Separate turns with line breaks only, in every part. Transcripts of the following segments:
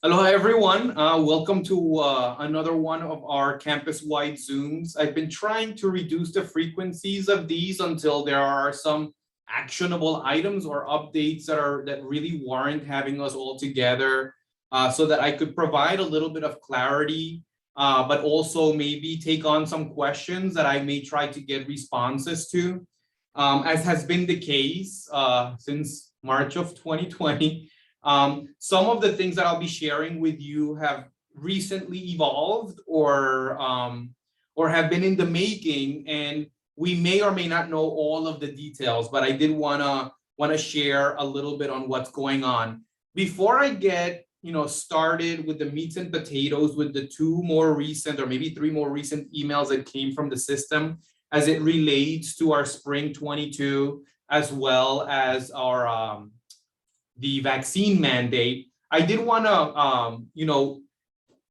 Hello, everyone. Welcome to another one of our campus-wide Zooms. I've been trying to reduce the frequencies of these until there are some actionable items or updates that really warrant having us all together, so that I could provide a little bit of clarity, but also maybe take on some questions that I may try to get responses to, as has been the case since March of 2020. Some of the things that I'll be sharing with you have recently evolved or have been in the making, and we may or may not know all of the details, but I did wanna share a little bit on what's going on. Before I get started with the meats and potatoes with the two more recent or maybe three more recent emails that came from the system as it relates to our spring 22 as well as our the vaccine mandate, I did want to,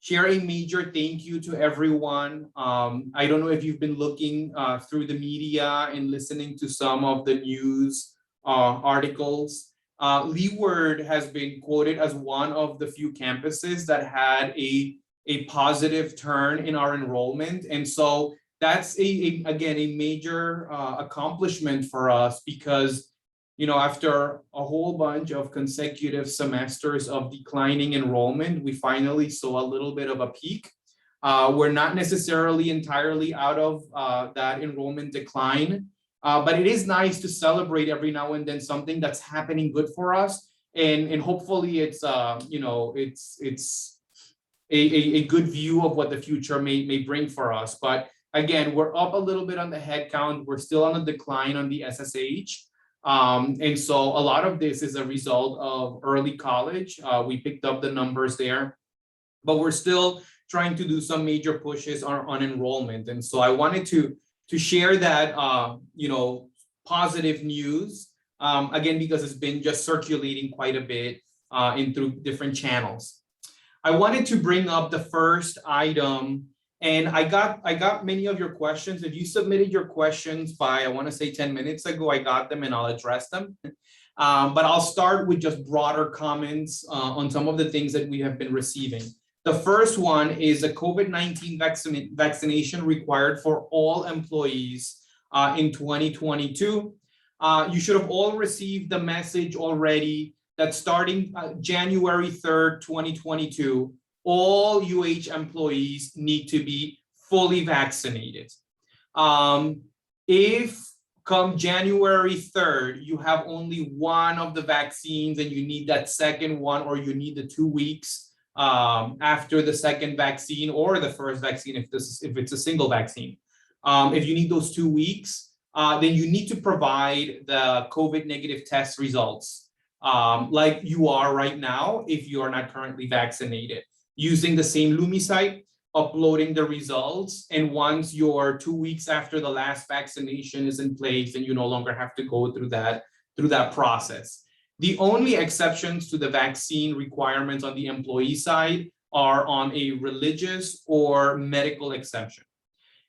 share a major thank you to everyone. I don't know if you've been looking through the media and listening to some of the news articles. Leeward has been quoted as one of the few campuses that had a positive turn in our enrollment. And so that's again, a major accomplishment for us because after a whole bunch of consecutive semesters of declining enrollment, we finally saw a little bit of a peak. We're not necessarily entirely out of that enrollment decline, but it is nice to celebrate every now and then something that's happening good for us, and hopefully it's it's a good view of what the future may bring for us. But again, we're up a little bit on the head count. We're still on the decline on the SSH. And so a lot of this is a result of early college. We picked up the numbers there, but we're still trying to do some major pushes on enrollment. And so I wanted to share that, positive news, again, because it's been just circulating quite a bit in through different channels. I wanted to bring up the first item. And I got many of your questions. If you submitted your questions by, I want to say 10 minutes ago, I got them and I'll address them. But I'll start with just broader comments on some of the things that we have been receiving. The first one is a COVID-19 vaccination required for all employees in 2022. You should have all received the message already that starting January 3rd, 2022, all UH employees need to be fully vaccinated. If come January 3rd, you have only one of the vaccines and you need that second one, or you need the 2 weeks after the second vaccine or the first vaccine, if it's a single vaccine. If you need those 2 weeks, then you need to provide the COVID negative test results like you are right now if you are not currently vaccinated, using the same Lumi site, uploading the results. And once you're 2 weeks after the last vaccination is in place, then you no longer have to go through that process. The only exceptions to the vaccine requirements on the employee side are on a religious or medical exception.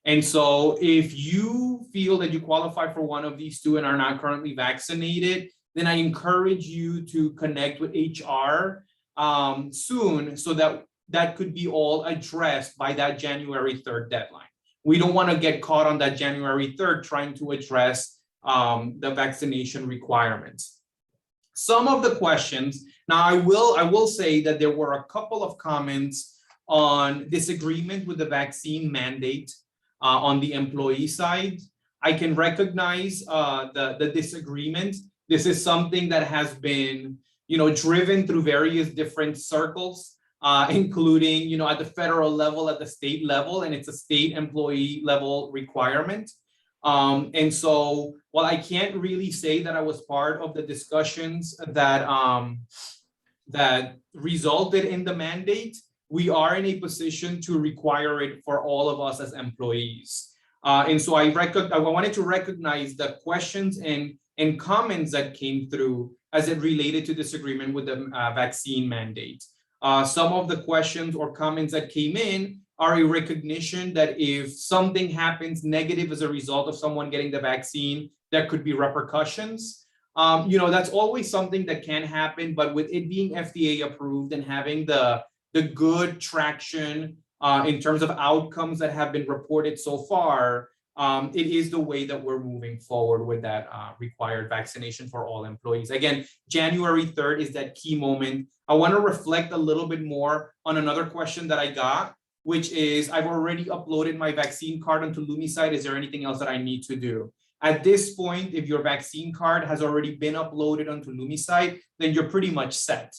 And so if you feel that you qualify for one of these two and are not currently vaccinated, then I encourage you to connect with HR soon, so that could be all addressed by that January 3rd deadline. We don't want to get caught on that January 3rd trying to address the vaccination requirements. Some of the questions, now I will say that there were a couple of comments on disagreement with the vaccine mandate on the employee side. I can recognize the disagreement. This is something that has been driven through various different circles, including, at the federal level, at the state level, and it's a state employee level requirement. And so while I can't really say that I was part of the discussions that resulted in the mandate, we are in a position to require it for all of us as employees. And so I wanted to recognize the questions and comments that came through as it related to disagreement with the vaccine mandate. Some of the questions or comments that came in are a recognition that if something happens negative as a result of someone getting the vaccine, there could be repercussions. That's always something that can happen, but with it being FDA approved and having the the good traction in terms of outcomes that have been reported so far, it is the way that we're moving forward with that required vaccination for all employees. Again, January 3rd is that key moment. I want to reflect a little bit more on another question that I got, which is, I've already uploaded my vaccine card onto Lumicide. Is there anything else that I need to do? At this point, if your vaccine card has already been uploaded onto Lumicide, then you're pretty much set.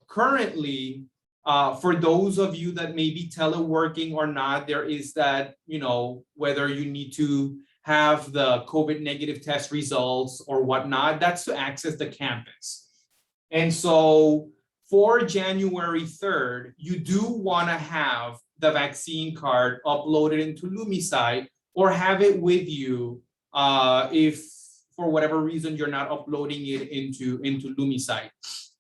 Currently, for those of you that may be teleworking or not, there is that, whether you need to have the COVID negative test results or whatnot, that's to access the campus. And so for January 3rd, you do want to have the vaccine card uploaded into Lumicide or have it with you if for whatever reason you're not uploading it into Lumicide.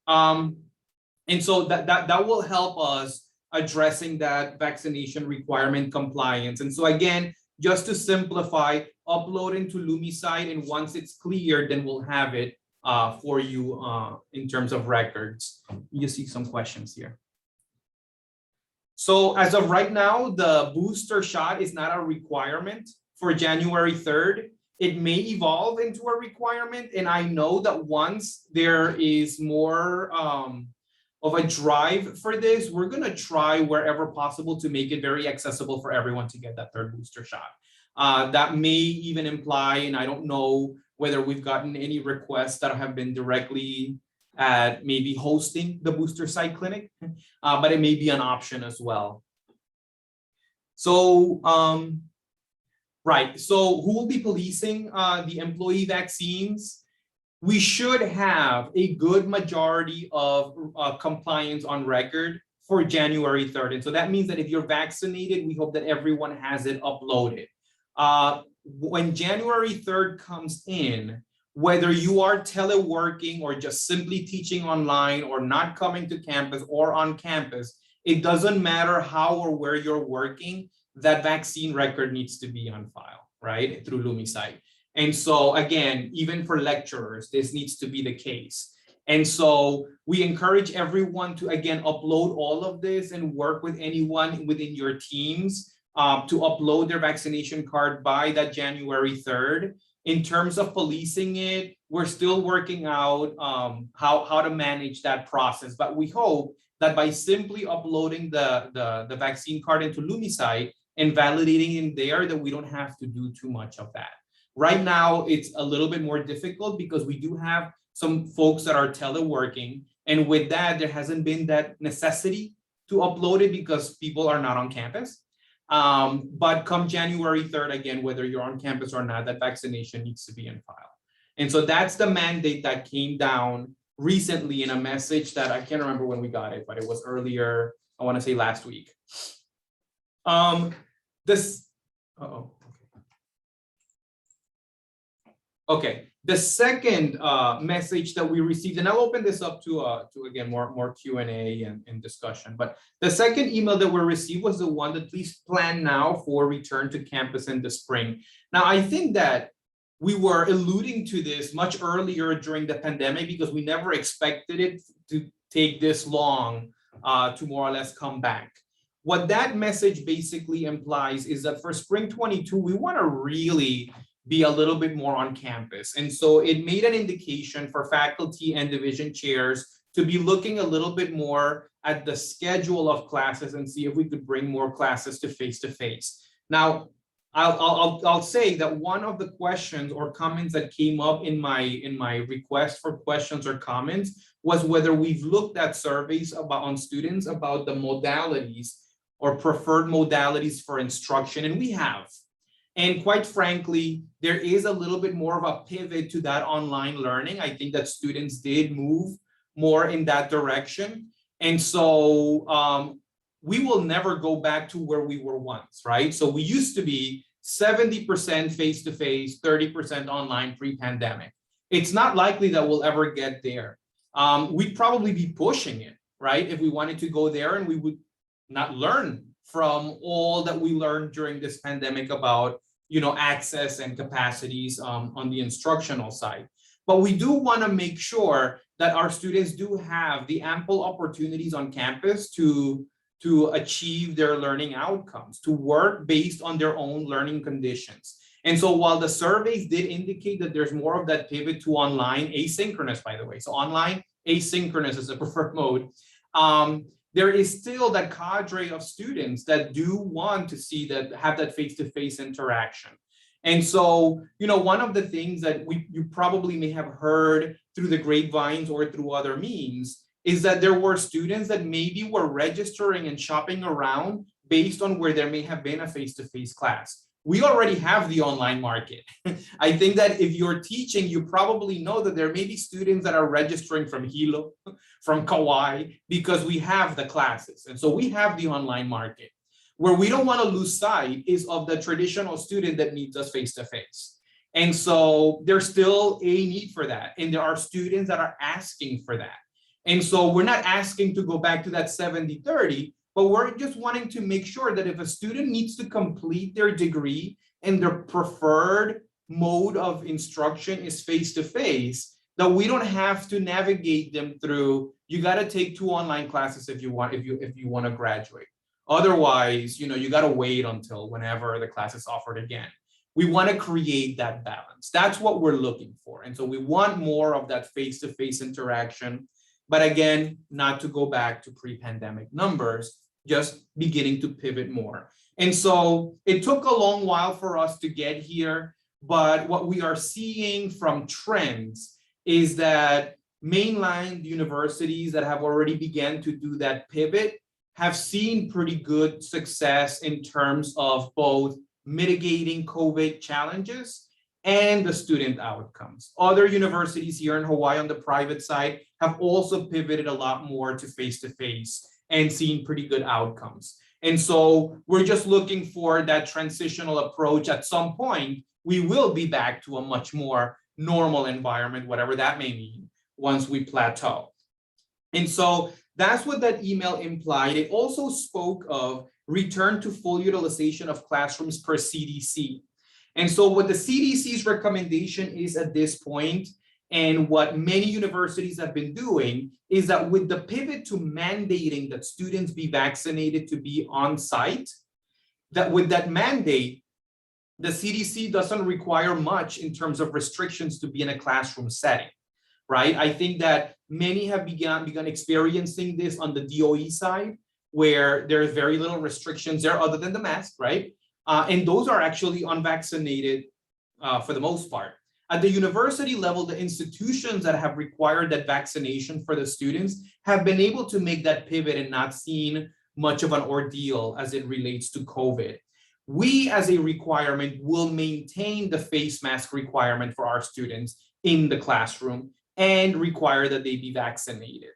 And so that will help us addressing that vaccination requirement compliance. And so again, just to simplify, upload into Lumicide, and once it's cleared, then we'll have it for you in terms of records. You see some questions here. So as of right now, the booster shot is not a requirement for January 3rd. It may evolve into a requirement. And I know that once there is more of a drive for this, we're going to try wherever possible to make it very accessible for everyone to get that third booster shot. That may even imply, and I don't know whether we've gotten any requests that have been directly at maybe hosting the booster site clinic, but it may be an option as well. So, right. So who will be policing the employee vaccines? We should have a good majority of compliance on record for January 3rd. And so that means that if you're vaccinated, we hope that everyone has it uploaded. When January 3rd comes in, whether you are teleworking or just simply teaching online or not coming to campus or on campus, it doesn't matter how or where you're working, that vaccine record needs to be on file, right, through Lumicide. And so again, even for lecturers, this needs to be the case. And so we encourage everyone to, again, upload all of this and work with anyone within your teams to upload their vaccination card by that January 3rd. In terms of policing it, we're still working out how to manage that process. But we hope that by simply uploading the vaccine card into Lumicide and validating in there, that we don't have to do too much of that. Right now, it's a little bit more difficult because we do have some folks that are teleworking. And with that, there hasn't been that necessity to upload it because people are not on campus. But come January 3rd, again, whether you're on campus or not, that vaccination needs to be in file. And so that's the mandate that came down recently in a message that I can't remember when we got it, but it was earlier, I want to say last week. Okay, the second message that we received, and I'll open this up to again, more Q&A and discussion, but the second email that we received was the one that please plan now for return to campus in the spring. Now, I think that we were alluding to this much earlier during the pandemic because we never expected it to take this long to more or less come back. What that message basically implies is that for spring 22, we want to really be a little bit more on campus. And so it made an indication for faculty and division chairs to be looking a little bit more at the schedule of classes and see if we could bring more classes to face-to-face. Now, I'll say that one of the questions or comments that came up in my request for questions or comments was whether we've looked at surveys on students about the modalities or preferred modalities for instruction, and we have. And quite frankly, there is a little bit more of a pivot to that online learning. I think that students did move more in that direction. And so we will never go back to where we were once, right? So we used to be 70% face-to-face, 30% online pre-pandemic. It's not likely that we'll ever get there. We'd probably be pushing it, right? If we wanted to go there, and we would not learn from all that we learned during this pandemic about access and capacities on the instructional side. But we do want to make sure that our students do have the ample opportunities on campus to achieve their learning outcomes, to work based on their own learning conditions. And so while the surveys did indicate that there's more of that pivot to online, asynchronous, by the way, so online, asynchronous is the preferred mode, there is still that cadre of students that do want to see that, have that face-to-face interaction. And so, you know, one of the things that you probably may have heard through the grapevines or through other means is that there were students that maybe were registering and shopping around based on where there may have been a face-to-face class. We already have the online market. I think that if you're teaching, you probably know that there may be students that are registering from Hilo, from Kauai, because we have the classes. And so we have the online market. Where we don't want to lose sight is of the traditional student that needs us face-to-face. And so there's still a need for that. And there are students that are asking for that. And so we're not asking to go back to that 70-30, but we're just wanting to make sure that if a student needs to complete their degree and their preferred mode of instruction is face-to-face, that we don't have to navigate them through, you got to take 2 online classes if you want to graduate. Otherwise, you know, you got to wait until whenever the class is offered again. We want to create that balance. That's what we're looking for. And so we want more of that face-to-face interaction, but again, not to go back to pre-pandemic numbers, just beginning to pivot more. And so it took a long while for us to get here, but what we are seeing from trends is that mainline universities that have already begun to do that pivot have seen pretty good success in terms of both mitigating COVID challenges and the student outcomes. Other universities here in Hawaii on the private side have also pivoted a lot more to face-to-face and seen pretty good outcomes. And so we're just looking for that transitional approach. At some point, we will be back to a much more normal environment, whatever that may mean, once we plateau. And so that's what that email implied. It also spoke of return to full utilization of classrooms per CDC. And so what the CDC's recommendation is at this point, and what many universities have been doing, is that with the pivot to mandating that students be vaccinated to be on site, that with that mandate, the CDC doesn't require much in terms of restrictions to be in a classroom setting, right? I think that many have begun experiencing this on the DOE side, where there's very little restrictions there other than the mask, right? And those are actually unvaccinated for the most part. At the university level, the institutions that have required that vaccination for the students have been able to make that pivot and not seen much of an ordeal as it relates to COVID. We, as a requirement, will maintain the face mask requirement for our students in the classroom and require that they be vaccinated.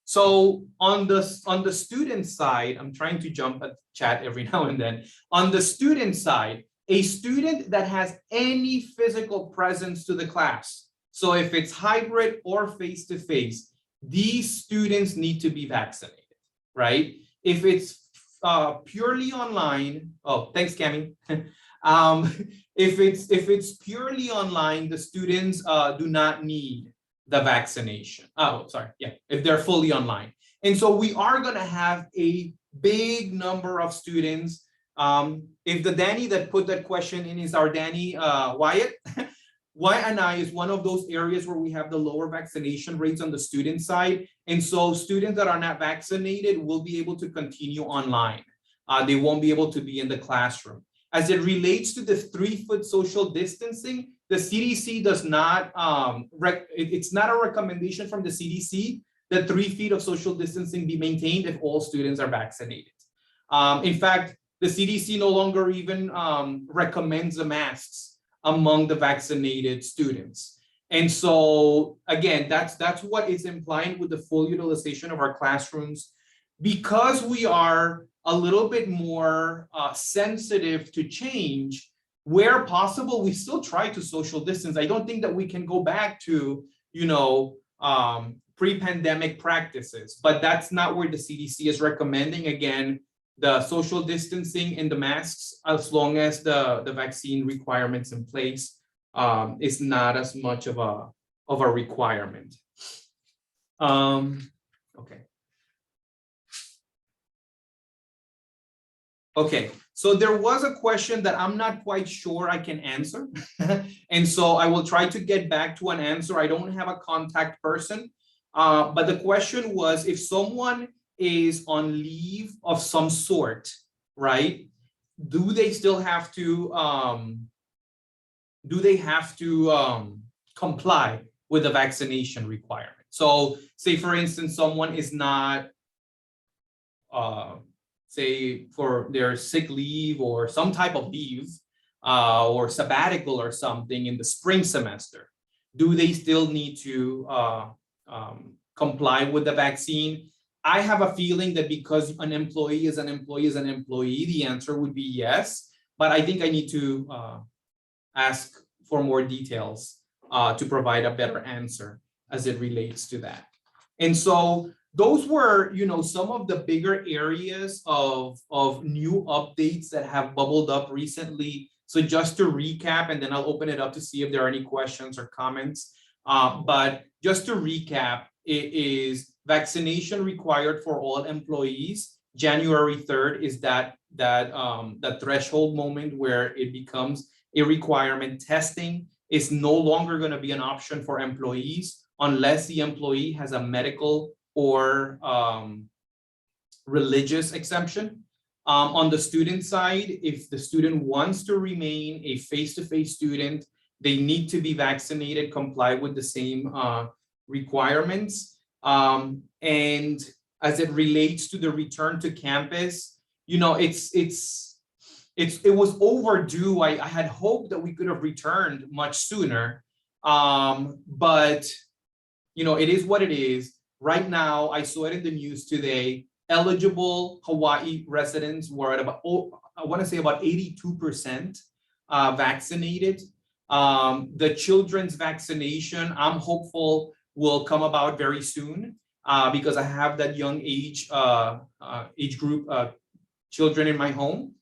So on the student side, I'm trying to jump at chat every now and then. On the student side, a student that has any physical presence to the class, so if it's hybrid or face-to-face, these students need to be vaccinated, right? If it's purely online, oh, thanks, Cami. If it's purely online, the students do not need the vaccination. Oh, sorry, yeah, if they're fully online. And so we are gonna have a big number of students. If the Danny that put that question in is our Danny Wyatt, Y&I is one of those areas where we have the lower vaccination rates on the student side. And so students that are not vaccinated will be able to continue online. They won't be able to be in the classroom. As it relates to the 3-foot social distancing, the CDC does not, it's not a recommendation from the CDC that 3 feet of social distancing be maintained if all students are vaccinated. In fact, the CDC no longer even recommends the masks among the vaccinated students. And so again, that's what is implying with the full utilization of our classrooms. Because we are a little bit more sensitive to change, where possible, we still try to social distance. I don't think that we can go back to, you know, pre-pandemic practices, but that's not where the CDC is recommending. Again, the social distancing and the masks, as long as the vaccine requirements in place is not as much of a requirement. Okay. Okay, so there was a question that I'm not quite sure I can answer. And so I will try to get back to an answer. I don't have a contact person. But the question was, if someone is on leave of some sort, right? Do they still have to comply with the vaccination requirement? So say, for instance, someone is not say for their sick leave or some type of leave or sabbatical or something in the spring semester, do they still need to comply with the vaccine? I have a feeling that because an employee is an employee is an employee, the answer would be yes. But I think I need to ask for more details to provide a better answer as it relates to that. And so those were, some of the bigger areas of new updates that have bubbled up recently. So just to recap, and then I'll open it up to see if there are any questions or comments. But just to recap, it is vaccination required for all employees. January 3rd is that threshold moment where it becomes a requirement. Testing is no longer going to be an option for employees unless the employee has a medical or religious exemption. On the student side, if the student wants to remain a face-to-face student, they need to be vaccinated, comply with the same requirements. And as it relates to the return to campus, it was overdue. I had hoped that we could have returned much sooner, but it is what it is. Right now, I saw it in the news today, eligible Hawaii residents were at about, I want to say about 82% vaccinated. The children's vaccination, I'm hopeful will come about very soon because I have that young age group children in my home.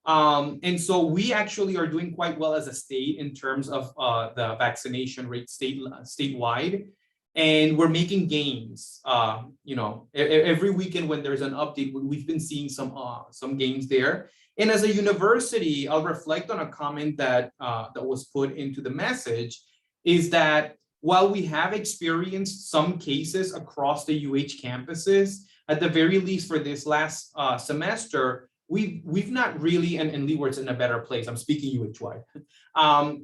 And so we actually are doing quite well as a state in terms of the vaccination rate statewide. And we're making gains. Every weekend when there's an update, we've been seeing some gains there. And as a university, I'll reflect on a comment that was put into the message, is that while we have experienced some cases across the UH campuses, at the very least for this last semester, we've not really, and Leeward's in a better place, I'm speaking UH-wide,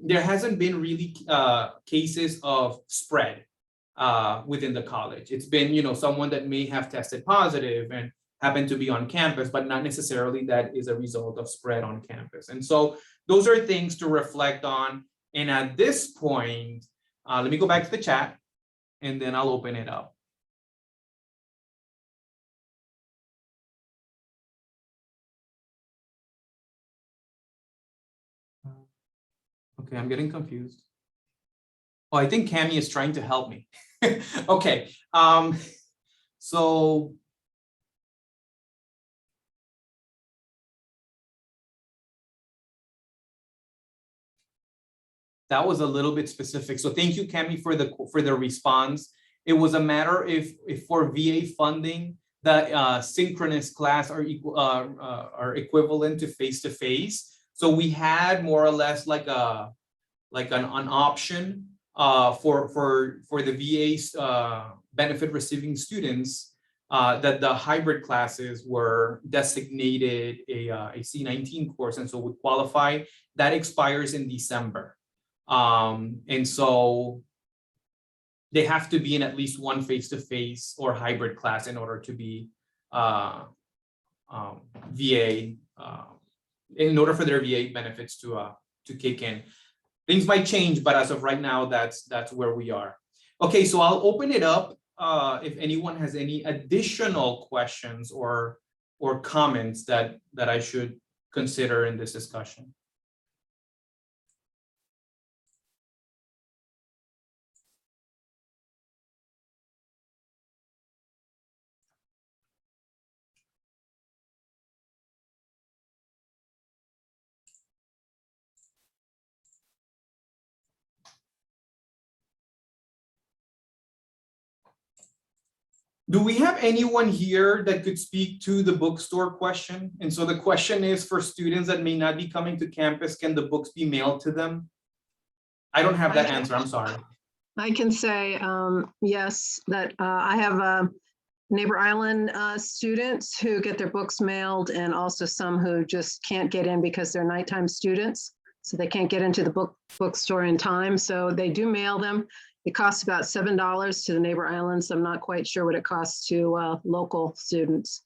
there hasn't been really cases of spread within the college. It's been, someone that may have tested positive and happened to be on campus, but not necessarily that is a result of spread on campus. And so those are things to reflect on. And at this point, let me go back to the chat and then I'll open it up. Okay, I'm getting confused. Oh, I think Cami is trying to help me. Okay, so that was a little bit specific. So thank you, Cami, for the response. It was a matter if for VA funding, the synchronous class are equivalent to face-to-face. So we had more or less like an option for the VA's benefit receiving students that the hybrid classes were designated a C19 course, and so would qualify. That expires in December. And so they have to be in at least one face-to-face or hybrid class in order to be VA, in order for their VA benefits to kick in. Things might change, but as of right now, that's where we are. Okay, so I'll open it up if anyone has any additional questions or comments that I should consider in this discussion. Do we have anyone here that could speak to the bookstore question? And so the question is, for students that may not be coming to campus, can the books be mailed to them? I don't have that answer, I'm sorry.
I can say yes, that I have Neighbor Island students who get their books mailed, and also some who just can't get in because they're nighttime students. So they can't get into the bookstore in time. So they do mail them. It costs about $7 to the Neighbor Islands. I'm not quite sure what it costs to local students.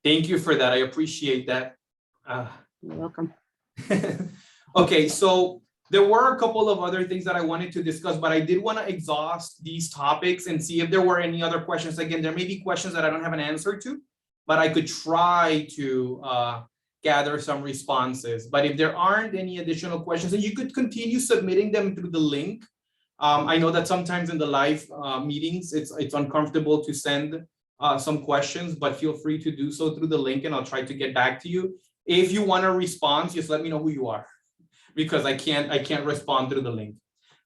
Thank you for that. I appreciate that.
You're welcome.
Okay, so there were a couple of other things that I wanted to discuss, but I did want to exhaust these topics and see if there were any other questions. Again, there may be questions that I don't have an answer to, but I could try to gather some responses. But if there aren't any additional questions, then you could continue submitting them through the link. I know that sometimes in the live meetings, it's uncomfortable to send some questions, but feel free to do so through the link and I'll try to get back to you. If you want a response, just let me know who you are, because I can't respond through the link.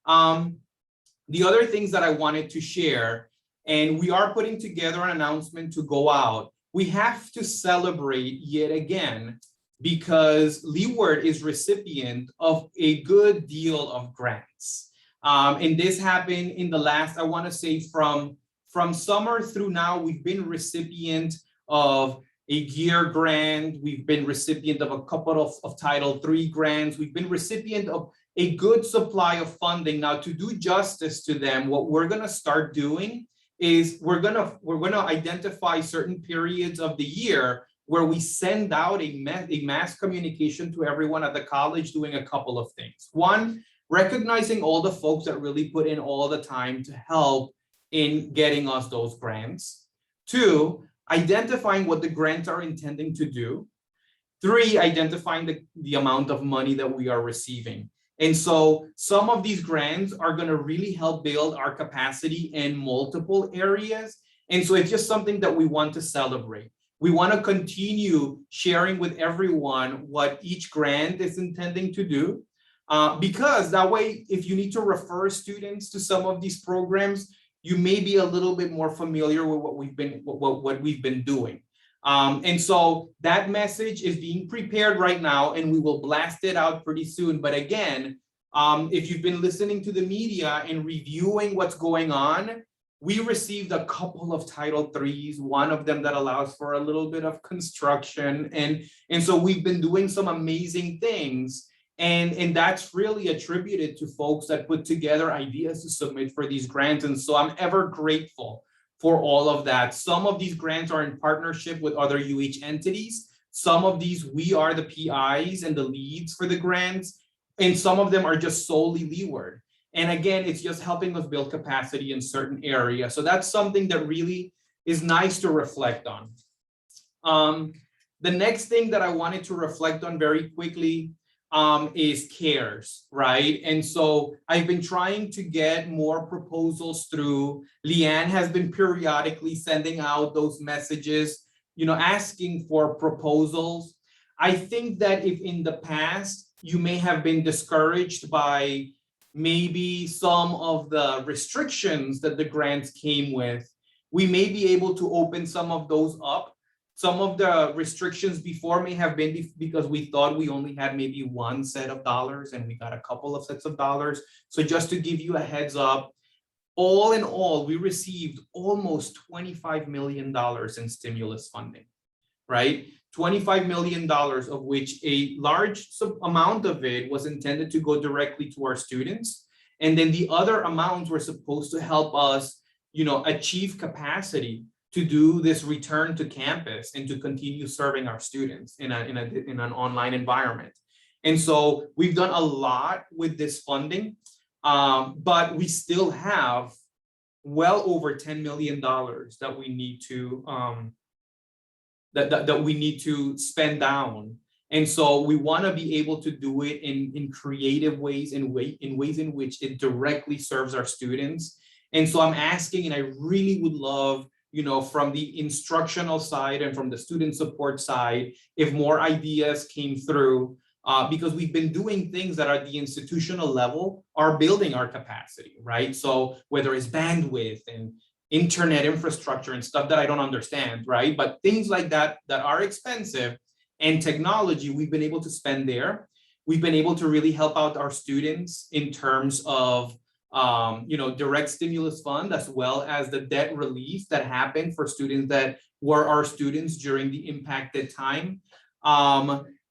The other things that I wanted to share, and we are putting together an announcement to go out. We have to celebrate yet again, because Leeward is recipient of a good deal of grants. And this happened in the last, I want to say from summer through now, we've been recipient of a gear grant. We've been recipient of a couple of Title III grants. We've been recipient of a good supply of funding. Now, to do justice to them, what we're going to start doing is we're going to identify certain periods of the year where we send out a mass communication to everyone at the college doing a couple of things. One, recognizing all the folks that really put in all the time to help in getting us those grants. Two, identifying what the grants are intending to do. Three, identifying the amount of money that we are receiving. And so some of these grants are going to really help build our capacity in multiple areas. And so it's just something that we want to celebrate. We want to continue sharing with everyone what each grant is intending to do, because that way, if you need to refer students to some of these programs, you may be a little bit more familiar with what we've been doing. And so that message is being prepared right now, and we will blast it out pretty soon. But again, if you've been listening to the media and reviewing what's going on, we received a couple of Title IIIs, one of them that allows for a little bit of construction. And so we've been doing some amazing things. And that's really attributed to folks that put together ideas to submit for these grants. And so I'm ever grateful for all of that. Some of these grants are in partnership with other UH entities. Some of these, we are the PIs and the leads for the grants. And some of them are just solely Leeward. And again, it's just helping us build capacity in certain areas. So that's something that really is nice to reflect on. The next thing that I wanted to reflect on very quickly is CARES, right? And so I've been trying to get more proposals through. Leanne has been periodically sending out those messages, asking for proposals. I think that if in the past you may have been discouraged by maybe some of the restrictions that the grants came with, we may be able to open some of those up. Some of the restrictions before may have been because we thought we only had maybe one set of dollars and we got a couple of sets of dollars. So just to give you a heads up, all in all, we received almost $25 million in stimulus funding, right? $25 million, of which a large amount of it was intended to go directly to our students. And then the other amounts were supposed to help us, achieve capacity to do this return to campus and to continue serving our students in an online environment. And so we've done a lot with this funding, but we still have well over $10 million that we need to that we need to spend down. And so we want to be able to do it in creative ways, in ways in which it directly serves our students. And so I'm asking, and I really would love, from the instructional side and from the student support side, if more ideas came through because we've been doing things that at the institutional level are building our capacity, right? So whether it's bandwidth and internet infrastructure and stuff that I don't understand, right? But things like that that are expensive, and technology we've been able to spend there. We've been able to really help out our students in terms of direct stimulus fund, as well as the debt relief that happened for students that were our students during the impacted time.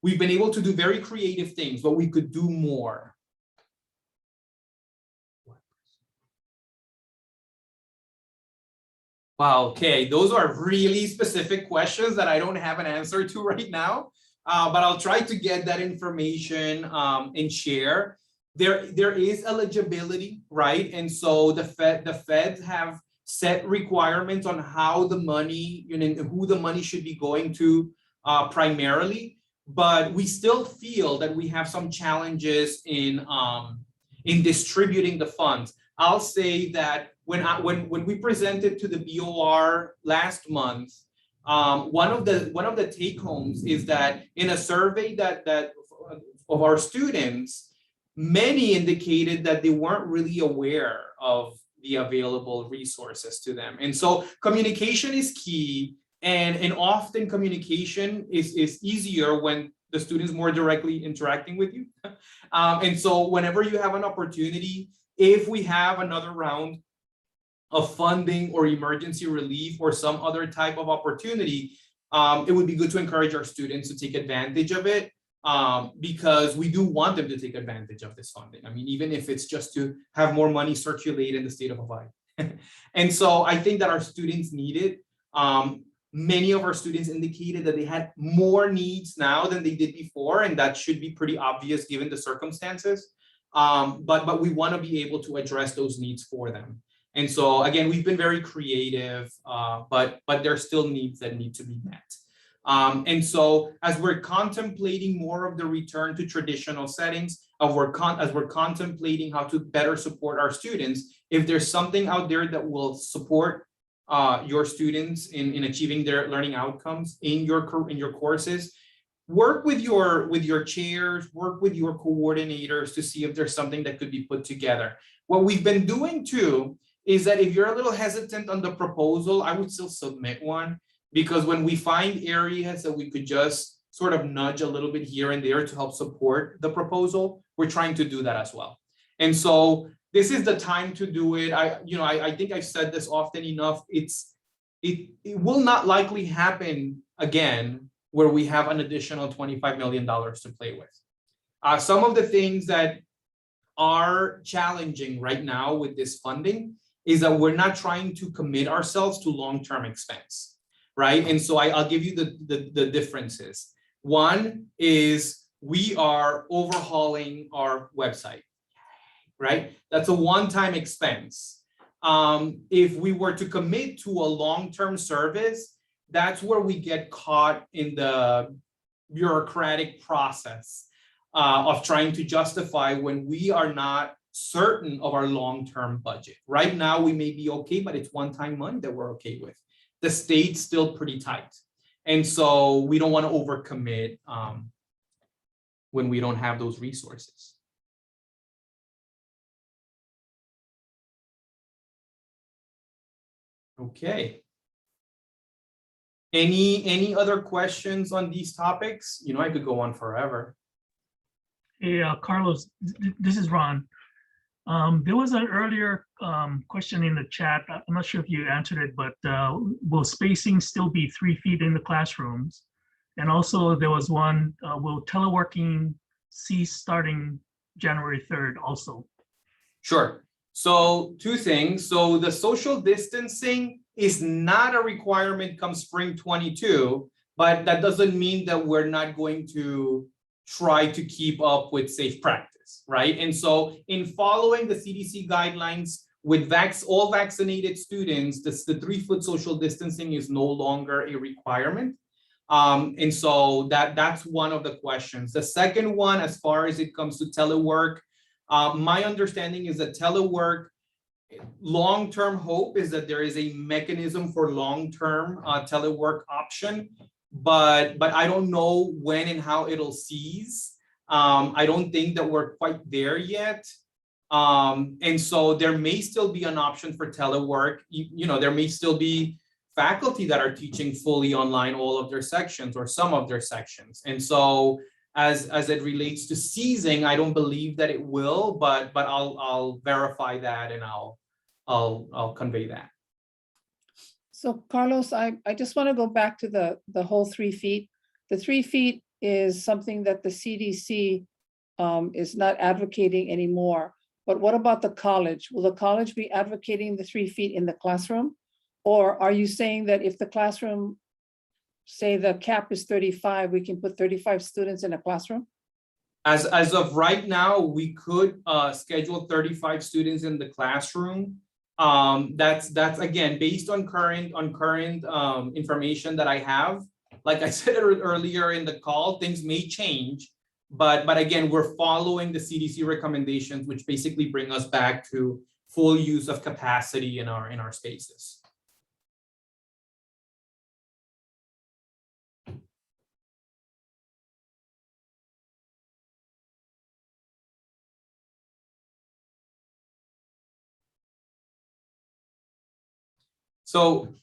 We've been able to do very creative things, but we could do more. Wow, okay, those are really specific questions that I don't have an answer to right now, but I'll try to get that information and share. There is eligibility, right? And so the feds have set requirements on how the money, who the money should be going to primarily, but we still feel that we have some challenges in distributing the funds. I'll say that when we presented to the BOR last month, one of the take homes is that in a survey that of our students, many indicated that they weren't really aware of the available resources to them. And so communication is key, and often communication is easier when the student's more directly interacting with you. And so whenever you have an opportunity, if we have another round of funding or emergency relief or some other type of opportunity, it would be good to encourage our students to take advantage of it, because we do want them to take advantage of this funding. I mean, even if it's just to have more money circulate in the state of Hawaii. And so I think that our students need it. Many of our students indicated that they had more needs now than they did before, and that should be pretty obvious given the circumstances. But we want to be able to address those needs for them. And so again, we've been very creative, but there's still needs that need to be met. And so as we're contemplating more of the return to traditional settings, as we're contemplating how to better support our students, if there's something out there that will support your students in achieving their learning outcomes in your courses, work with your chairs, work with your coordinators to see if there's something that could be put together. What we've been doing too is that if you're a little hesitant on the proposal, I would still submit one, because when we find areas that we could just sort of nudge a little bit here and there to help support the proposal, we're trying to do that as well. And so this is the time to do it. I think I've said this often enough. It will not likely happen again where we have an additional $25 million to play with. Some of the things that are challenging right now with this funding is that we're not trying to commit ourselves to long-term expense, right? And so I'll give you the differences. One is we are overhauling our website, right? That's a one-time expense. If we were to commit to a long-term service, that's where we get caught in the bureaucratic process of trying to justify when we are not certain of our long-term budget. Right now, we may be okay, but it's one-time money that we're okay with. The state's still pretty tight. And so we don't want to overcommit when we don't have those resources. Okay. Any other questions on these topics? I could go on forever.
Hey, Carlos, this is Ron. There was an earlier question in the chat. I'm not sure if you answered it, but will spacing still be 3 feet in the classrooms? And also there was one, will teleworking cease starting January 3rd also?
Sure. So 2 things. So the social distancing is not a requirement come spring 22, but that doesn't mean that we're not going to try to keep up with safe practice, right? And so in following the CDC guidelines with all vaccinated students, the 3-foot social distancing is no longer a requirement. And so that's one of the questions. The second one, as far as it comes to telework, my understanding is that telework, long-term hope is that there is a mechanism for long-term telework option, but I don't know when and how it'll cease. I don't think that we're quite there yet. And so there may still be an option for telework. You know, there may still be faculty that are teaching fully online all of their sections or some of their sections. And so as it relates to ceasing, I don't believe that it will, but I'll verify that and I'll convey that.
So Carlos, I just want to go back to the whole 3 feet. The 3 feet is something that the CDC is not advocating anymore. But what about the college? Will the college be advocating the 3 feet in the classroom? Or are you saying that if the classroom, say the cap is 35, we can put 35 students in a classroom?
As of right now, we could schedule 35 students in the classroom. That's again based on current information that I have. Like I said earlier in the call, things may change, but again, we're following the CDC recommendations, which basically bring us back to full use of capacity in our spaces. So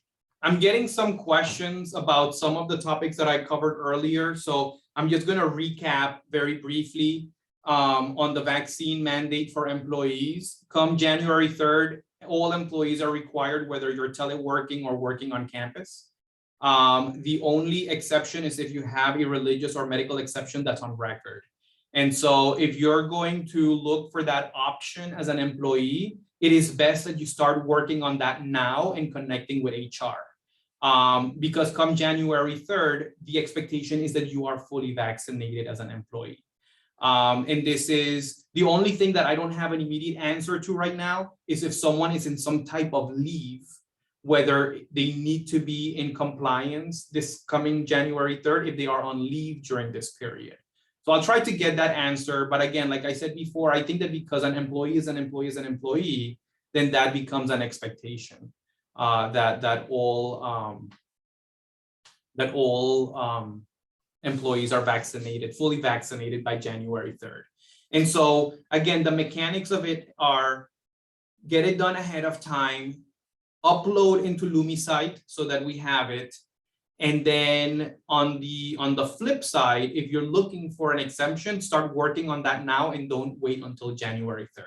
I'm getting some questions about some of the topics that I covered earlier. So I'm just going to recap very briefly on the vaccine mandate for employees. Come January 3rd, all employees are required, whether you're teleworking or working on campus. The only exception is if you have a religious or medical exception that's on record. And so if you're going to look for that option as an employee, it is best that you start working on that now and connecting with HR. Because come January 3rd, the expectation is that you are fully vaccinated as an employee. And this is the only thing that I don't have an immediate answer to right now is if someone is in some type of leave, whether they need to be in compliance this coming January 3rd, if they are on leave during this period. So I'll try to get that answer. But again, like I said before, I think that because an employee is an employee, then that becomes an expectation that all employees are vaccinated, fully vaccinated by January 3rd. And so again, the mechanics of it are get it done ahead of time, upload into LumiSite so that we have it. And then on the flip side, if you're looking for an exemption, start working on that now and don't wait until January 3rd.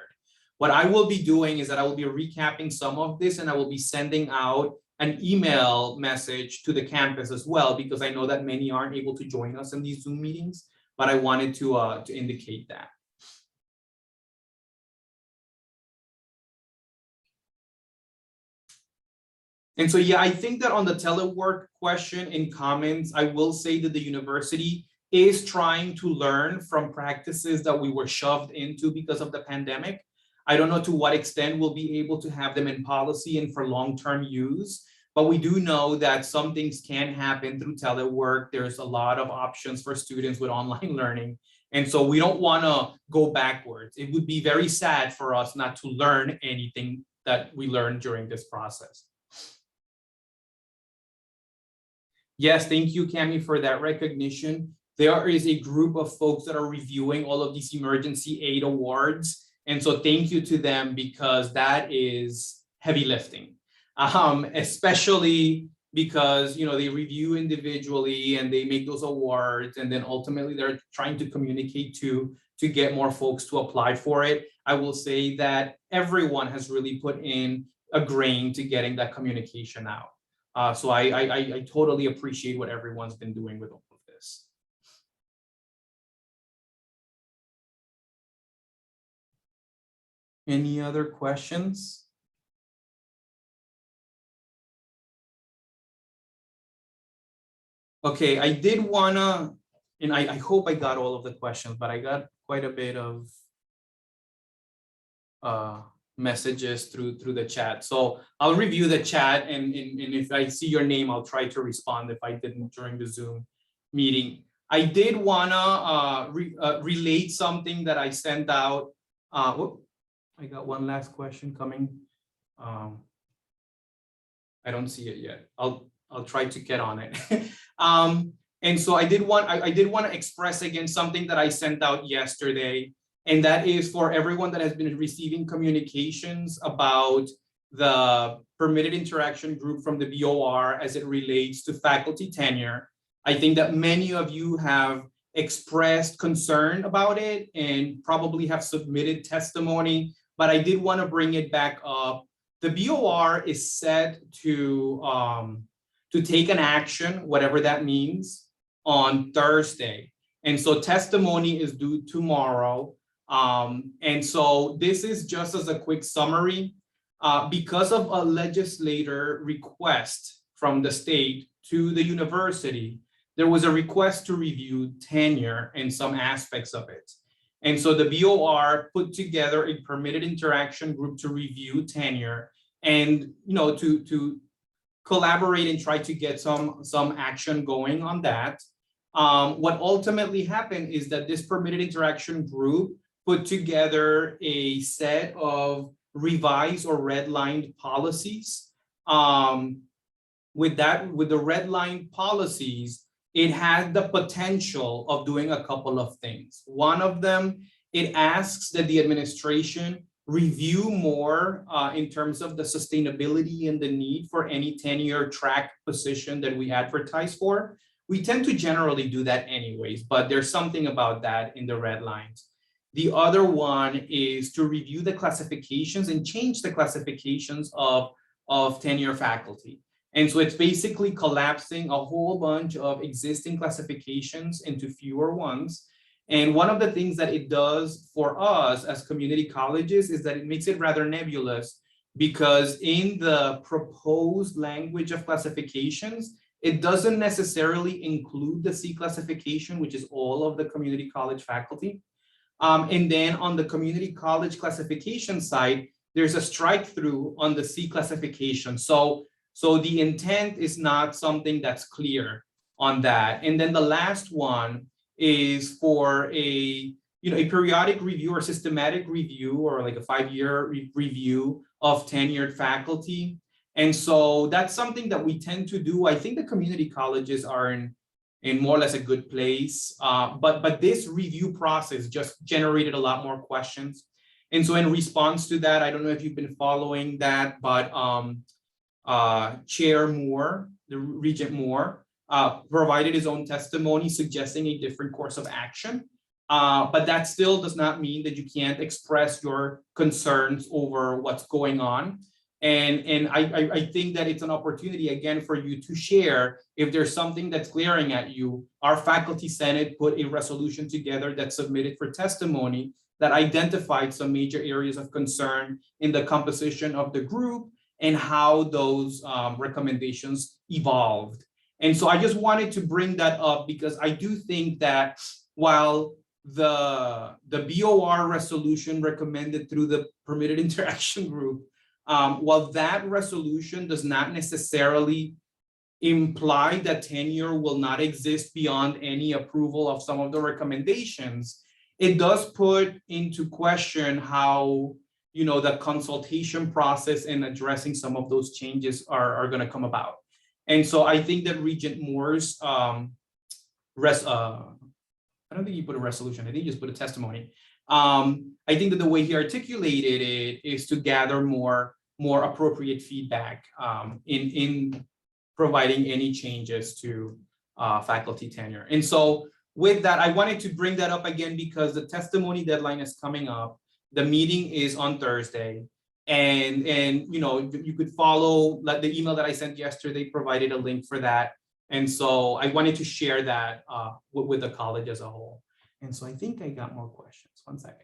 What I will be doing is that I will be recapping some of this and I will be sending out an email message to the campus as well, because I know that many aren't able to join us in these Zoom meetings, but I wanted to indicate that. And so, yeah, I think that on the telework question in comments, I will say that the university is trying to learn from practices that we were shoved into because of the pandemic. I don't know to what extent we'll be able to have them in policy and for long-term use, but we do know that some things can happen through telework. There's a lot of options for students with online learning. And so we don't want to go backwards. It would be very sad for us not to learn anything that we learned during this process. Yes, thank you, Cami, for that recognition. There is a group of folks that are reviewing all of these emergency aid awards. And so thank you to them because that is heavy lifting, especially because, you know, they review individually and they make those awards. And then ultimately they're trying to communicate to get more folks to apply for it. I will say that everyone has really put in a grain to getting that communication out. So I totally appreciate what everyone's been doing with all of this. Any other questions? Okay, I did wanna, and I hope I got all of the questions, but I got quite a bit of messages through the chat. So I'll review the chat and if I see your name, I'll try to respond if I didn't during the Zoom meeting. I did wanna relate something that I sent out. Whoop, I got one last question coming. I don't see it yet. I'll try to get on it. And so I did want to express again something that I sent out yesterday, and that is for everyone that has been receiving communications about the permitted interaction group from the BOR as it relates to faculty tenure. I think that many of you have expressed concern about it and probably have submitted testimony, but I did want to bring it back up. The BOR is set to take an action, whatever that means, on Thursday. And so testimony is due tomorrow. And so this is just as a quick summary. Because of a legislator request from the state to the university, there was a request to review tenure and some aspects of it. And so the BOR put together a permitted interaction group to review tenure and, to collaborate and try to get some action going on that. What ultimately happened is that this permitted interaction group put together a set of revised or redlined policies. With the redlined policies, it had the potential of doing a couple of things. One of them, it asks that the administration review more in terms of the sustainability and the need for any tenure track position that we advertise for. We tend to generally do that anyways, but there's something about that in the red lines. The other one is to review the classifications and change the classifications of tenure faculty. And so it's basically collapsing a whole bunch of existing classifications into fewer ones. And one of the things that it does for us as community colleges is that it makes it rather nebulous, because in the proposed language of classifications, it doesn't necessarily include the C classification, which is all of the community college faculty. And then on the community college classification side, there's a strike through on the C classification. So the intent is not something that's clear on that. And then the last one is for a periodic review or systematic review, or like a 5-year review of tenured faculty. And so that's something that we tend to do. I think the community colleges are in more or less a good place, but this review process just generated a lot more questions. And so in response to that, I don't know if you've been following that, but Chair Moore, the Regent Moore, provided his own testimony suggesting a different course of action. But that still does not mean that you can't express your concerns over what's going on. And I think that it's an opportunity again for you to share if there's something that's glaring at you. Our faculty senate put a resolution together that's submitted for testimony that identified some major areas of concern in the composition of the group and how those recommendations evolved. And so I just wanted to bring that up because I do think that while the BOR resolution recommended through the permitted interaction group, while that resolution does not necessarily imply that tenure will not exist beyond any approval of some of the recommendations, it does put into question how the consultation process and addressing some of those changes are going to come about. And so I think that Regent Moore's I don't think he put a resolution, I think he just put a testimony. I think that the way he articulated it is to gather more appropriate feedback in providing any changes to faculty tenure. And so with that, I wanted to bring that up again because the testimony deadline is coming up. The meeting is on Thursday. And you could follow the email that I sent yesterday, provided a link for that. And so I wanted to share that with the college as a whole. And so I think I got more questions. One second.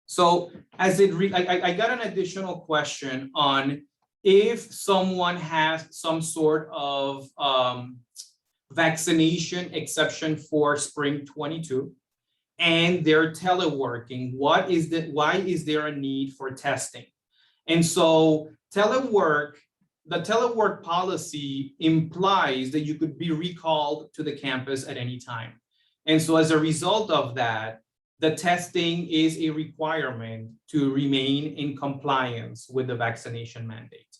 So as I got an additional question on if someone has some sort of vaccination exception for spring 22 and they're teleworking, why is there a need for testing? And so the telework policy implies that you could be recalled to the campus at any time. And so as a result of that, the testing is a requirement to remain in compliance with the vaccination mandate.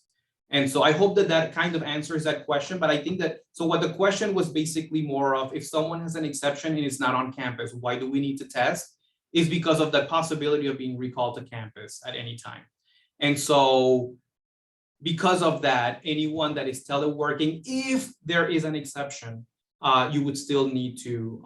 And so I hope that that kind of answers that question, but I think that, so what the question was basically more of, if someone has an exception and is not on campus, why do we need to test? Is because of the possibility of being recalled to campus at any time. And so because of that, anyone that is teleworking, if there is an exception, you would still need to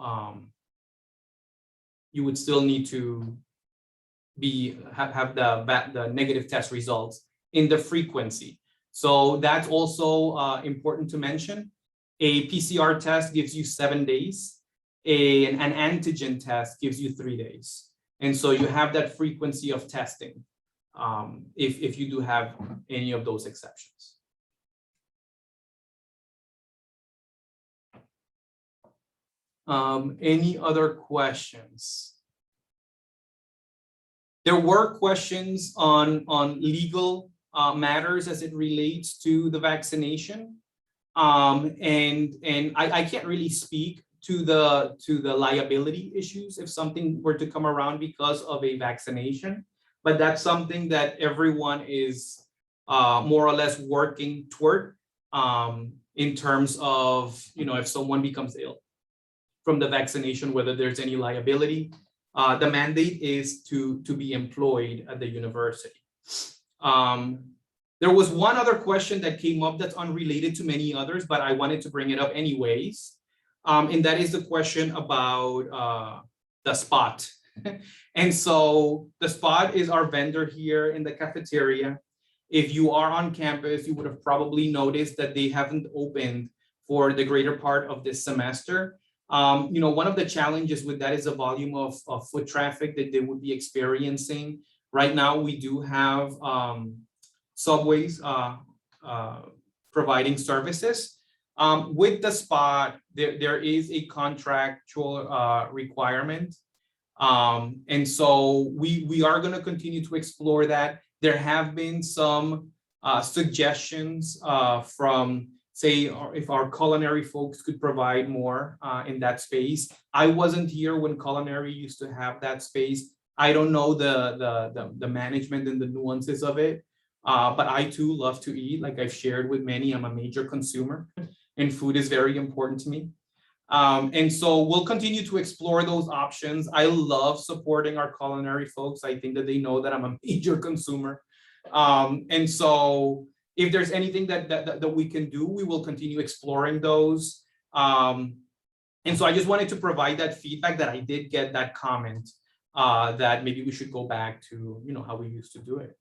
have the negative test results in the frequency. So that's also important to mention. A PCR test gives you 7 days. An antigen test gives you 3 days. And so you have that frequency of testing if you do have any of those exceptions. Any other questions? There were questions on legal matters as it relates to the vaccination. And I can't really speak to the liability issues if something were to come around because of a vaccination, but that's something that everyone is more or less working toward in terms of, if someone becomes ill from the vaccination, whether there's any liability. The mandate is to be employed at the university. There was one other question that came up that's unrelated to many others, but I wanted to bring it up anyways. And that is the question about the spot. And so the spot is our vendor here in the cafeteria. If you are on campus, you would have probably noticed that they haven't opened for the greater part of this semester. One of the challenges with that is the volume of foot traffic that they would be experiencing. Right now, we do have subways providing services. With the spot, there is a contractual requirement. And so we are going to continue to explore that. There have been some suggestions from, say, if our culinary folks could provide more in that space. I wasn't here when culinary used to have that space. I don't know the management and the nuances of it, but I too love to eat. Like I've shared with many, I'm a major consumer and food is very important to me. And so we'll continue to explore those options. I love supporting our culinary folks. I think that they know that I'm a major consumer. And so if there's anything that we can do, we will continue exploring those. And so I just wanted to provide that feedback that I did get that comment that maybe we should go back to, how we used to do it.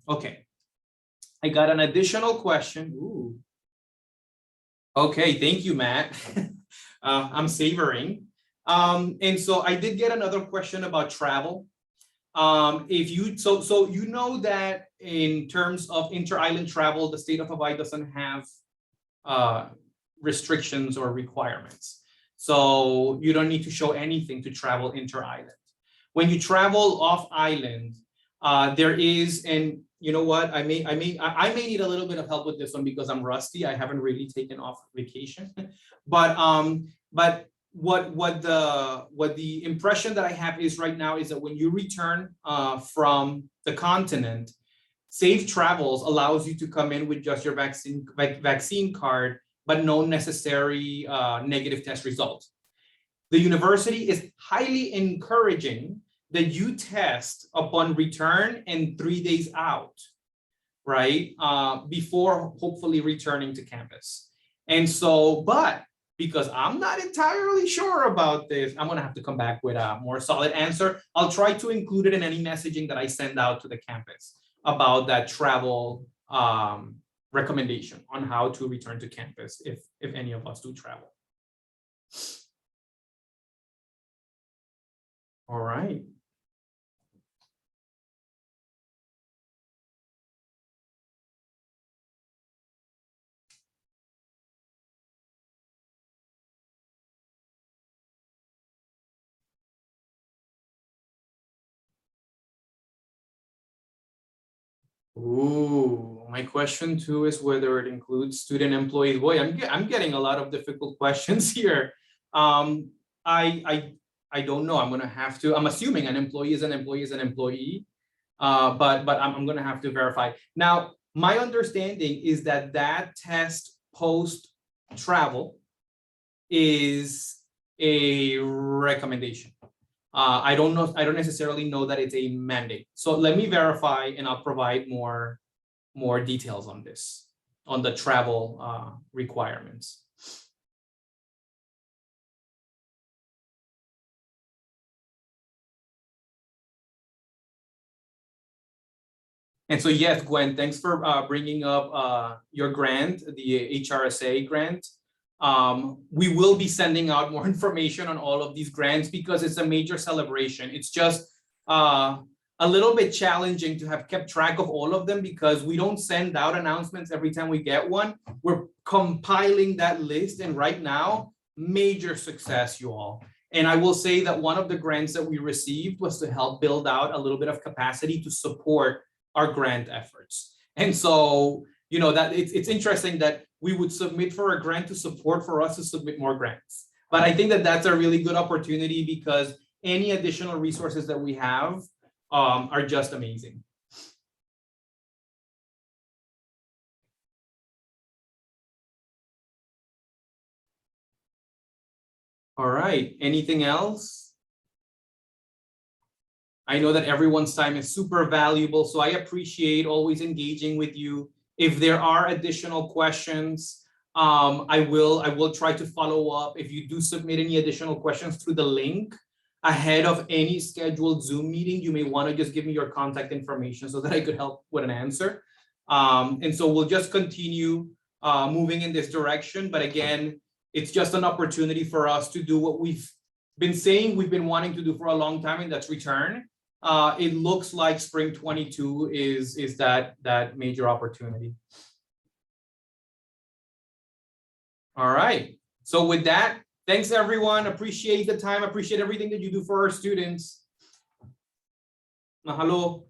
Okay. I got an additional question. Ooh. Okay, thank you, Matt. I'm savoring. And so I did get another question about travel. So you know that in terms of inter-island travel, the state of Hawaii doesn't have restrictions or requirements. So you don't need to show anything to travel inter-island. When you travel off-island, there is, and you know what, I may need a little bit of help with this one because I'm rusty. I haven't really taken off vacation, but what the impression that I have is right now is that when you return from the continent, Safe Travels allows you to come in with just your vaccine card, but no necessary negative test results. The university is highly encouraging that you test upon return and 3 days out, right? Before hopefully returning to campus. And so, but because I'm not entirely sure about this, I'm gonna have to come back with a more solid answer. I'll try to include it in any messaging that I send out to the campus about that travel recommendation on how to return to campus if any of us do travel. All right. Ooh, my question too is whether it includes student employees. Boy, I'm getting a lot of difficult questions here. I don't know. I'm gonna have to, I'm assuming an employee is an employee is an employee. But I'm gonna have to verify. Now, my understanding is that that test post travel is a recommendation. I don't know, I don't necessarily know that it's a mandate. So let me verify and I'll provide more details on this, on the travel requirements. And so yes, Gwen, thanks for bringing up your grant, the HRSA grant. We will be sending out more information on all of these grants because it's a major celebration. It's just a little bit challenging to have kept track of all of them because we don't send out announcements every time we get one. We're compiling that list, and right now, major success, you all. And I will say that one of the grants that we received was to help build out a little bit of capacity to support our grant efforts. And so, you know, that it's interesting that we would submit for a grant to support for us to submit more grants. But I think that that's a really good opportunity because any additional resources that we have are just amazing. All right, anything else? I know that everyone's time is super valuable, so I appreciate always engaging with you. If there are additional questions, I will try to follow up. If you do submit any additional questions through the link ahead of any scheduled Zoom meeting, you may want to just give me your contact information so that I could help with an answer. And so we'll just continue moving in this direction. But again, it's just an opportunity for us to do what we've been saying we've been wanting to do for a long time, and that's return. It looks like spring 22 is that major opportunity. All right. So with that, thanks everyone. Appreciate the time. Appreciate everything that you do for our students. Mahalo.